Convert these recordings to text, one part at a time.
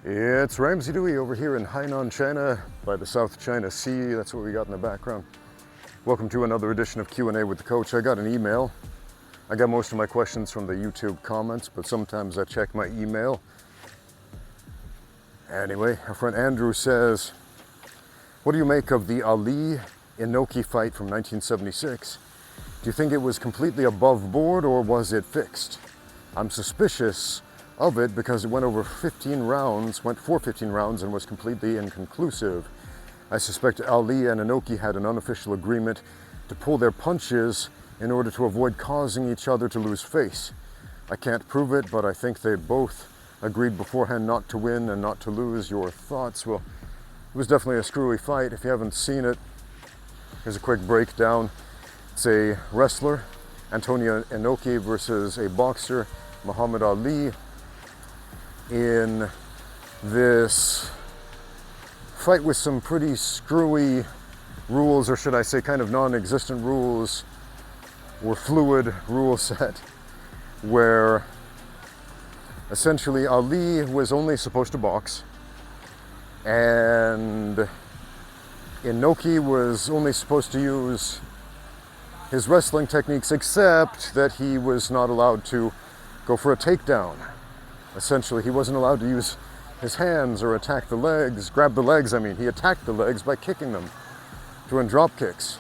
It's Ramsey Dewey over here in Hainan, China by the South China Sea. That's what we got in the background. Welcome to another edition of Q&A with the Coach. I got an email. I got most of my questions from the YouTube comments, but sometimes I check my email. Anyway, our friend Andrew says, what do you make of the Ali Inoki fight from 1976? Do you think it was completely above board or was it fixed? I'm suspicious of it because it went for 15 rounds and was completely inconclusive. I suspect Ali and Inoki had an unofficial agreement to pull their punches in order to avoid causing each other to lose face. I can't prove it, but I think they both agreed beforehand not to win and not to lose. Your thoughts? Well, it was definitely a screwy fight. If you haven't seen it, here's a quick breakdown. It's a wrestler, Antonio Inoki, versus a boxer, Muhammad Ali, in this fight with some pretty screwy rules, or should I say kind of non-existent rules, or fluid rule set, where essentially Ali was only supposed to box and Inoki was only supposed to use his wrestling techniques, except that he was not allowed to go for a takedown. Essentially, he wasn't allowed to use his hands or attack the legs, grab the legs, He attacked the legs by kicking them, doing drop kicks.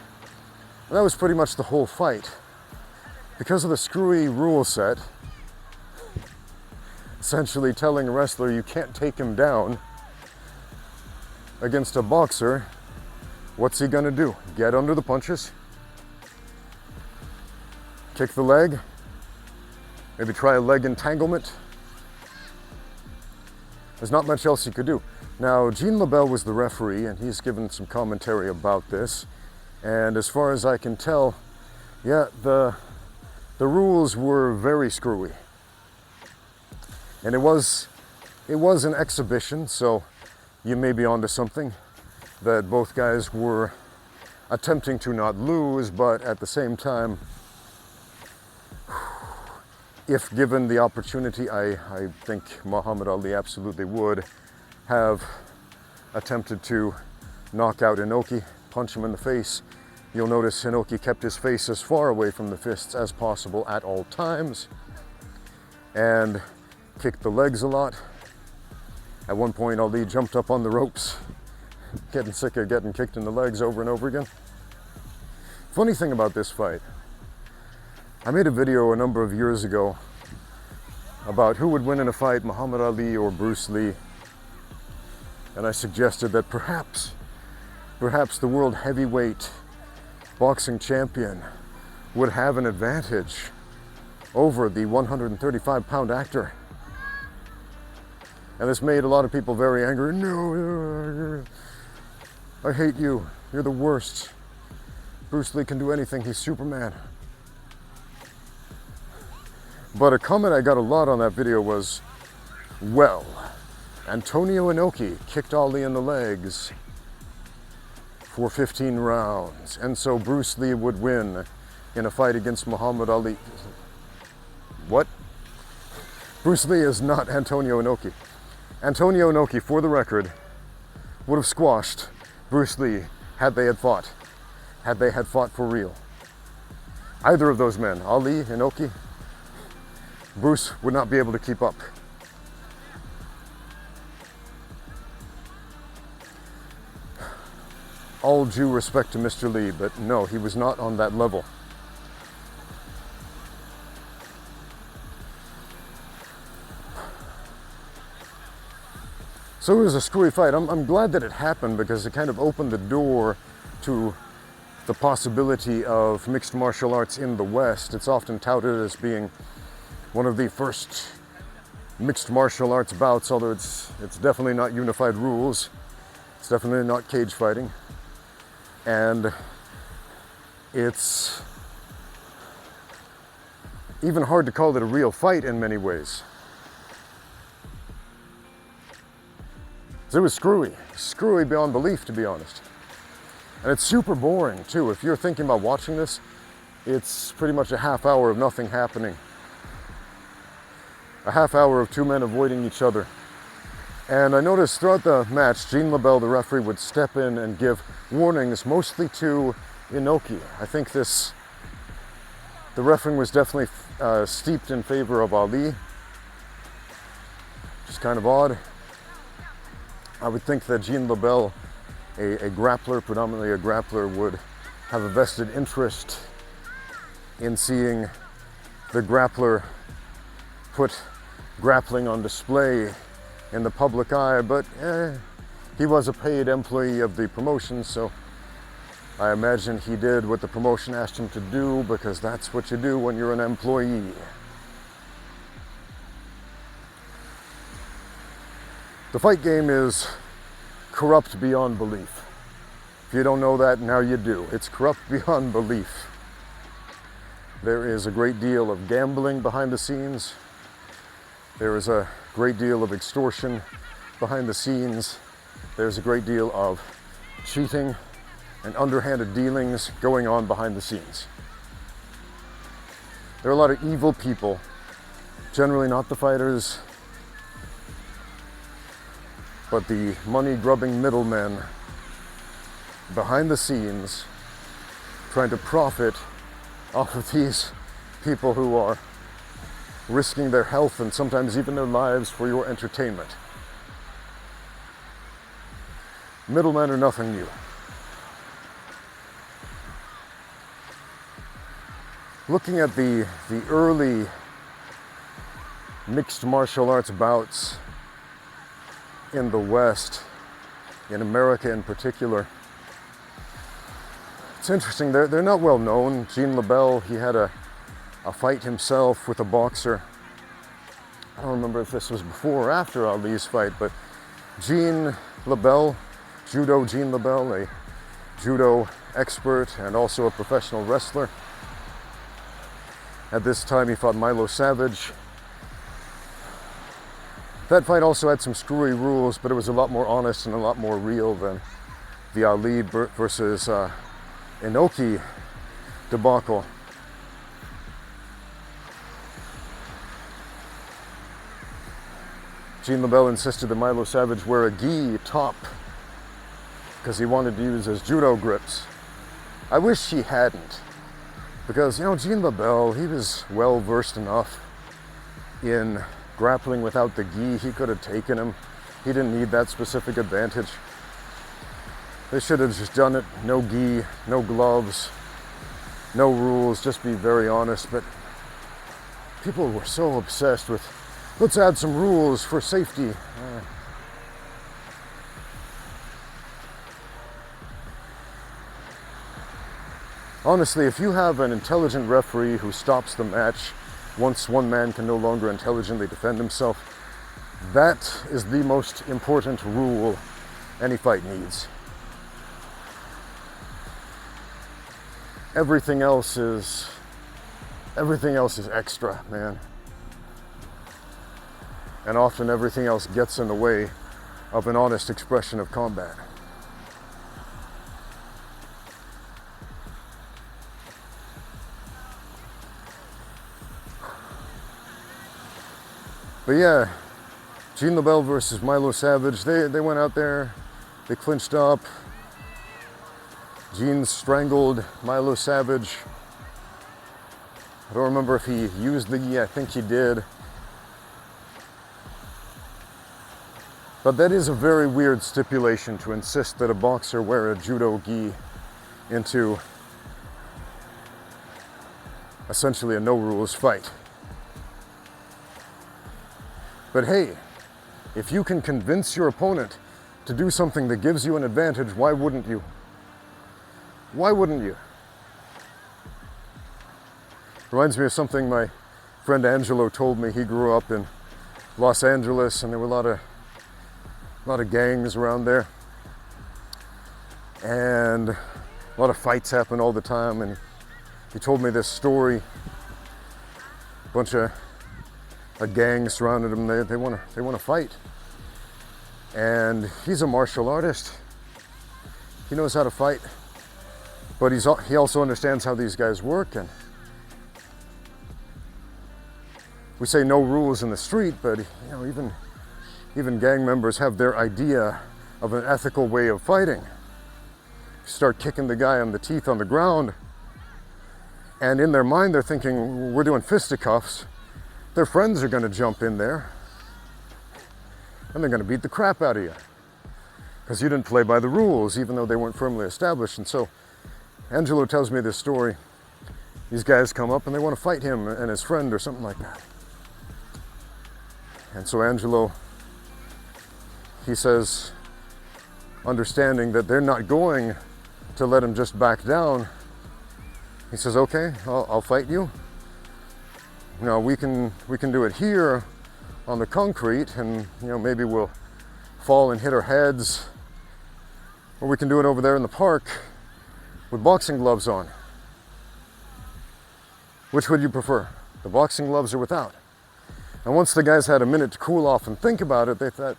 And that was pretty much the whole fight. Because of the screwy rule set, essentially telling a wrestler you can't take him down against a boxer, what's he gonna do? Get under the punches? Kick the leg? Maybe try a leg entanglement? There's not much else he could do. Now, Gene Lebell was the referee, and he's given some commentary about this. And as far as I can tell, yeah, the rules were very screwy. And it was an exhibition, so you may be onto something, that both guys were attempting to not lose, but at the same time, if given the opportunity, I think Muhammad Ali absolutely would have attempted to knock out Inoki, punch him in the face. You'll notice Inoki kept his face as far away from the fists as possible at all times and kicked the legs a lot. At one point, Ali jumped up on the ropes, getting sick of getting kicked in the legs over and over again. Funny thing about this fight, I made a video a number of years ago about who would win in a fight, Muhammad Ali or Bruce Lee. And I suggested that perhaps the world heavyweight boxing champion would have an advantage over the 135-pound actor. And this made a lot of people very angry. No, I hate you. You're the worst. Bruce Lee can do anything. He's Superman. But a comment I got a lot on that video was, well, Antonio Inoki kicked Ali in the legs for 15 rounds, and so Bruce Lee would win in a fight against Muhammad Ali. What? Bruce Lee is not Antonio Inoki. Antonio Inoki, for the record, would have squashed Bruce Lee had they had fought for real. Either of those men, Ali, Inoki, Bruce would not be able to keep up. All due respect to Mr. Lee, but no, he was not on that level. So it was a screwy fight. I'm glad that it happened because it kind of opened the door to the possibility of mixed martial arts in the West. It's often touted as being one of the first mixed martial arts bouts, although it's definitely not unified rules. It's definitely not cage fighting. And it's even hard to call it a real fight in many ways. It was screwy beyond belief, to be honest. And it's super boring too. If you're thinking about watching this, it's pretty much a half hour of nothing happening. A half hour of two men avoiding each other. And I noticed throughout the match, Gene Lebell, the referee, would step in and give warnings, mostly to Inoki. I think the refereeing was definitely steeped in favor of Ali. Just kind of odd. I would think that Gene Lebell, a grappler, predominantly a grappler, would have a vested interest in seeing the grappler put grappling on display in the public eye, but he was a paid employee of the promotion, so I imagine he did what the promotion asked him to do, because that's what you do when you're an employee. The fight game is corrupt beyond belief. If you don't know that, now you do. It's corrupt beyond belief. There is a great deal of gambling behind the scenes. There is a great deal of extortion behind the scenes. There's a great deal of cheating and underhanded dealings going on behind the scenes. There are a lot of evil people, generally not the fighters, but the money-grubbing middlemen behind the scenes trying to profit off of these people who are risking their health and sometimes even their lives for your entertainment. Middlemen are nothing new. Looking at the early mixed martial arts bouts in the West, in America in particular, it's interesting. They're not well known. Gene Lebell, he had a fight himself with a boxer. I don't remember if this was before or after Ali's fight, but Gene Lebell, Judo Gene Lebell, a judo expert and also a professional wrestler. At this time he fought Milo Savage. That fight also had some screwy rules, but it was a lot more honest and a lot more real than the Ali versus Inoki debacle. Gene Lebell insisted that Milo Savage wear a gi top because he wanted to use his judo grips. I wish he hadn't, because, you know, Gene Lebell, he was well versed enough in grappling without the gi. He could have taken him. He didn't need that specific advantage. They should have just done it. No gi, no gloves, no rules, just be very honest. But people were so obsessed with, let's add some rules for safety. Honestly, if you have an intelligent referee who stops the match once one man can no longer intelligently defend himself, that is the most important rule any fight needs. Everything else is extra, man. And often everything else gets in the way of an honest expression of combat. But yeah, Gene Lebell versus Milo Savage, they went out there, they clinched up. Gene strangled Milo Savage. I don't remember if he used the gi, I think he did. But that is a very weird stipulation, to insist that a boxer wear a judo gi into essentially a no-rules fight. But hey, if you can convince your opponent to do something that gives you an advantage, why wouldn't you? Why wouldn't you? Reminds me of something my friend Angelo told me. He grew up in Los Angeles, and there were a lot of gangs around there, and a lot of fights happen all the time. And he told me this story. A bunch of a gang surrounded him. They want to fight, and he's a martial artist. He knows how to fight, but he also understands how these guys work. And we say no rules in the street, but you know, even gang members have their idea of an ethical way of fighting. You start kicking the guy on the teeth on the ground, and in their mind they're thinking, we're doing fisticuffs. Their friends are going to jump in there, and they're going to beat the crap out of you because you didn't play by the rules, even though they weren't firmly established. And so Angelo tells me this story. These guys come up and they want to fight him and his friend or something like that. And so Angelo, he says, understanding that they're not going to let him just back down, he says, okay, I'll fight you. Now we can do it here on the concrete, and maybe we'll fall and hit our heads, or we can do it over there in the park with boxing gloves on. Which would you prefer, the boxing gloves or without? And once the guys had a minute to cool off and think about it, they thought,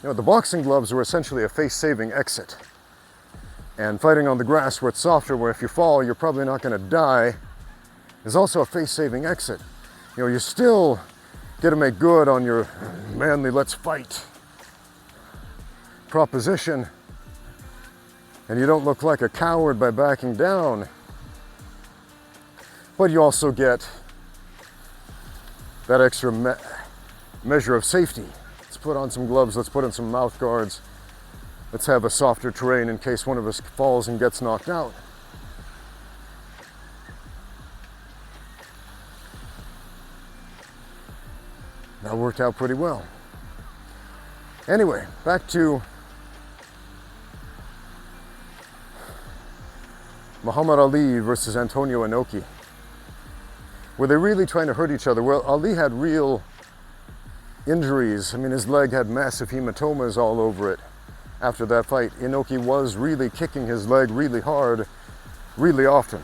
the boxing gloves were essentially a face-saving exit. And fighting on the grass where it's softer, where if you fall, you're probably not going to die, is also a face-saving exit. You still get to make good on your manly let's fight proposition, and you don't look like a coward by backing down, but you also get that extra measure of safety. Let's put on some gloves, let's put on some mouth guards, let's have a softer terrain in case one of us falls and gets knocked out. That worked out pretty well. Anyway, back to Muhammad Ali versus Antonio Inoki. Were they really trying to hurt each other? Well, Ali had real injuries. I mean, his leg had massive hematomas all over it after that fight. Inoki was really kicking his leg really hard, really often.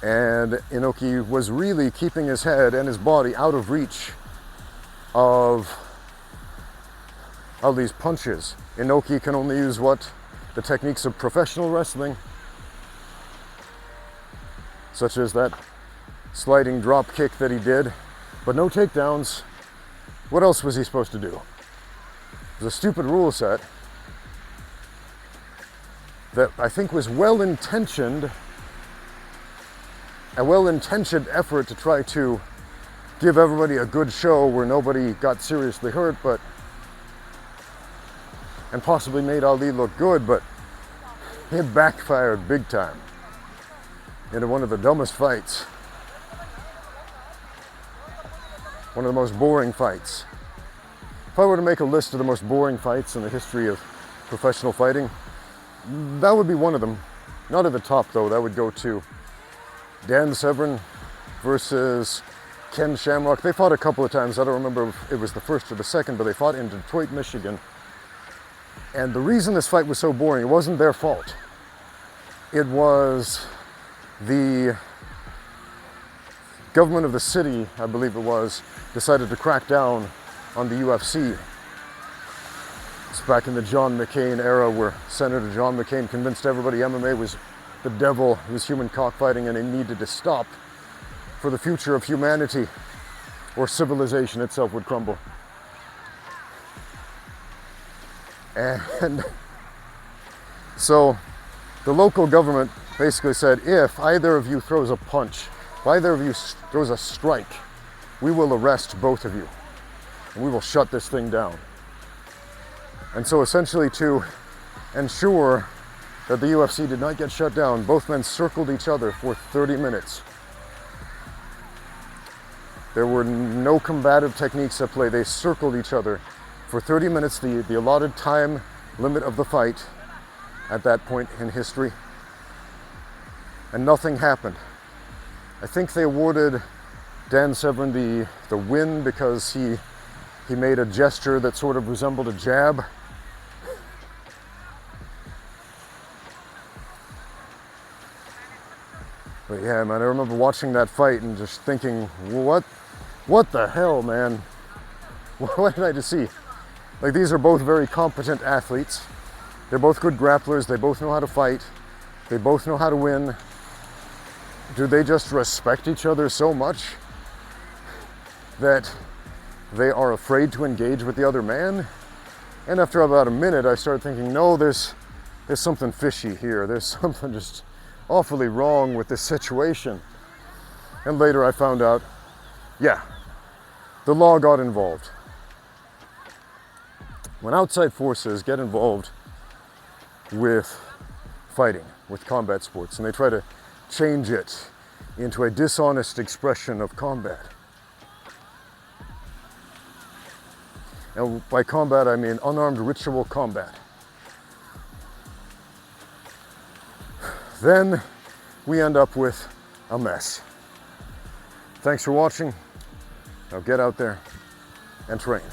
And Inoki was really keeping his head and his body out of reach of Ali's punches. Inoki can only use the techniques of professional wrestling, such as that sliding drop kick that he did, but no takedowns. What else was he supposed to do? It was a stupid rule set that I think was well-intentioned, a well-intentioned effort to try to give everybody a good show where nobody got seriously hurt, and possibly made Ali look good, but it backfired big time into one of the dumbest fights. One of the most boring fights. If I were to make a list of the most boring fights in the history of professional fighting, that would be one of them. Not at the top though, that would go to Dan Severn versus Ken Shamrock. They fought a couple of times. I don't remember if it was the first or the second, but they fought in Detroit, Michigan. And the reason this fight was so boring, it wasn't their fault. It was the government of the city, I believe it was, decided to crack down on the UFC. It's back in the John McCain era where Senator John McCain convinced everybody MMA was the devil, it was human cockfighting, and it needed to stop for the future of humanity, or civilization itself would crumble. And so the local government basically said, if either of you throws a punch, if either of you throws a strike, we will arrest both of you and we will shut this thing down. And so essentially, to ensure that the UFC did not get shut down, both men circled each other for 30 minutes. There were no combative techniques at play. They circled each other for 30 minutes, the allotted time limit of the fight at that point in history. And nothing happened. I think they awarded Dan Severn the win because he made a gesture that sort of resembled a jab. But yeah, man, I remember watching that fight and just thinking, what the hell, man? What did I just see? Like, these are both very competent athletes. They're both good grapplers. They both know how to fight. They both know how to win. Do they just respect each other so much that they are afraid to engage with the other man. And after about a minute, I started thinking, no, there's something fishy here. There's something just awfully wrong with this situation. And later I found out, yeah, the law got involved. When outside forces get involved with fighting, with combat sports, and they try to change it into a dishonest expression of combat. And by combat, I mean unarmed ritual combat. Then we end up with a mess. Thanks for watching. Now get out there and train.